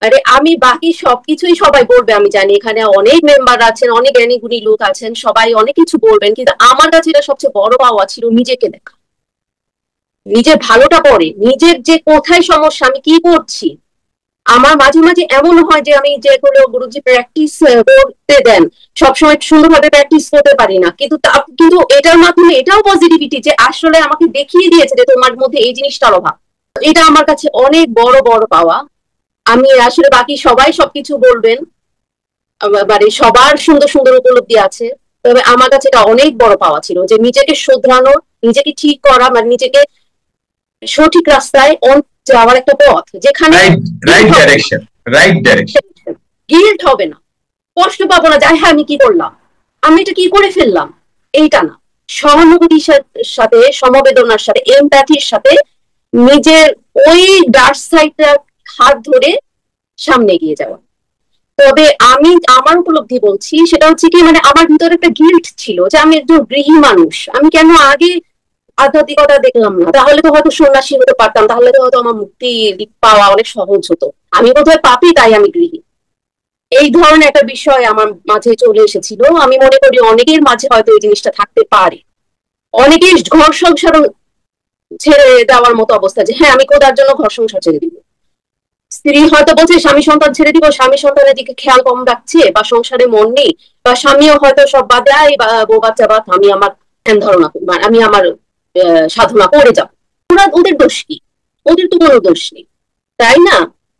আরে আমি বাকি সবকিছুই সবাই বলবে, আমি জানি এখানে অনেক মেম্বার আছেন, অনেক জ্ঞানী গুণী লোক আছেন, সবাই অনেক কিছু বলবেন, কিন্তু আমার কাছে এটা সবচেয়ে বড় পাওয়া ছিল নিজেকে দেখা, নিজের ভালোটা পরে, নিজের যে কোথায় সমস্যা, আমি কি করছি। আমার মাঝে মাঝে এমন হয় যে আমি যেগুলো গুরুজি প্র্যাকটিস করতে দেন সবসময় সুন্দরভাবে প্র্যাকটিস করতে পারি না, কিন্তু কিন্তু এটার মাধ্যমে এটাও পজিটিভিটি যে আসলে আমাকে দেখিয়ে দিয়েছে যে তোমার মধ্যে এই জিনিসটার অভাব। এটা আমার কাছে অনেক বড় বড় পাওয়া। আমি আসলে বাকি সবাই সবকিছু বলবেন, মানে সবার সুন্দর সুন্দর উপলব্ধি আছে, তবে আমার কাছে এটা অনেক বড় পাওয়া ছিল যে নিজেকে শোধরানো, নিজেকে ঠিক করা, মানে নিজেকে সঠিক রাস্তায় যাওয়ার একটা পথ, যেখানে right, right direction, right direction. Guilt হবে না, কষ্ট পাবো না যে হ্যাঁ আমি কি করলাম, আমি এটা কি করে ফেললাম, এইটা না। সহানুভূতির সাথে, সমবেদনার সাথে, এমপ্যাথির সাথে নিজের ওই ডার্ক সাইডটা হাত ধরে সামনে এগিয়ে যাওয়া। তবে আমি আমার উপলব্ধি বলছি, সেটা হচ্ছে কি, মানে আমার ভিতরে একটা গিল্ট ছিল যে আমি একজন গৃহী মানুষ, আমি কেন আগে আধ্যাত্মিকতা দেখলাম না, তাহলে তো হয়তো সন্ন্যাসী হতে পারতাম, তাহলে তো হয়তো আমার মুক্তি পাওয়া অনেক সহজ হতো। আমি বোধহয় পাপি, তাই আমি গৃহী। এই ধরনের একটা বিষয় আমার মাঝে চলে এসেছিল। আমি মনে করি অনেকের মাঝে হয়তো এই জিনিসটা থাকতে পারে, অনেকের ঘর সংসার ছেড়ে দেওয়ার মতো অবস্থা যে হ্যাঁ আমি কোথার জন্য ঘর সংসার ছেড়ে দিব। স্ত্রী হয়তো বলছে স্বামী সন্তান ছেড়ে দিব, স্বামী সন্তানের দিকে খেয়াল কম রাখছে বা সংসারে মন নেই, বা স্বামীও হয়তো সব বাদ দেয় বা বউ বাচ্চা বাদ, আমি আমার ধ্যান ধারণা, আমি আমার সাধনা করে যাব। ওরা ওদের দোষ কি? ওদের তো কোনো দোষ নেই, তাই না?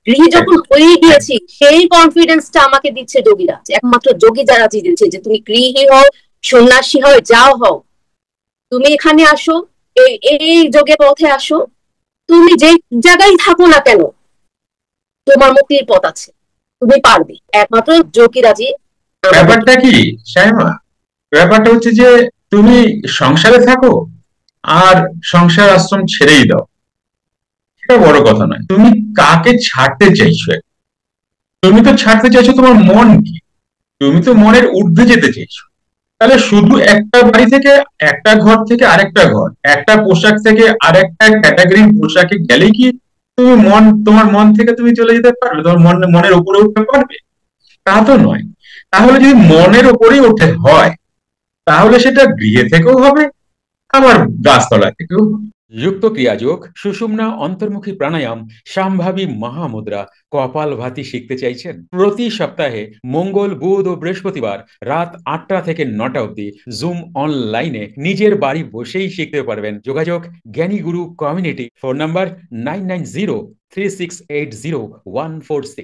গৃহী যখন হয়ে গিয়েছি, সেই কনফিডেন্সটা আমাকে দিচ্ছে যোগীরা, একমাত্র যোগী যারা দিচ্ছে যে তুমি গৃহী হও, সন্ন্যাসী হও, যাও হও, তুমি এখানে আসো, এই যোগের পথে আসো, তুমি যে জায়গায় থাকো না কেন তোমার মুক্তির পথ আছে, তুমি পারবে, একমাত্র যোগীরাজি। ব্যাপারটা কি শাইমা, ব্যাপারটা হচ্ছে যে তুমি সংসারে থাকো আর সংসার আশ্রম ছেড়েই দাও, এটা বড় কথা নয়। তুমি কাকে ছাড়তে চাইছো? তুমি তো ছাড়তে চাইছো তোমার মনকে, তুমি তো মনের ঊর্ধ্বে যেতে চাইছো। তাহলে শুধু একটা বাড়ি থেকে, একটা ঘর থেকে আরেকটা ঘর, একটা পোশাক থেকে আরেকটা ক্যাটাগরি পোশাকে গেলেই কি তুমি তোমার মন থেকে তুমি চলে যেতে পারবে, তোমার মনের উপরে উঠতে পারবে? তা তো নয়। তাহলে যদি মনের উপরেই উঠতে হয়, তাহলে সেটা গৃহে থেকেও হবে, আবার গাছতলা থেকেও হবে। যুক্ত ক্রিয়াযোগ, সুষুম্না অন্তর্মুখী প্রাণায়াম, সম্ভাবী মহামুদ্রা, কপালভাতি শিখতে চাইছেন? প্রতি সপ্তাহে মঙ্গল, বুধ ও বৃহস্পতিবার রাত 8টা থেকে 9টা অবধি জুম অনলাইনে নিজের বাড়ি বসেই শিখতে পারবেন। যোগাযোগ জ্ঞানী গুরু কমিউনিটি, ফোন নাম্বার 9903680146।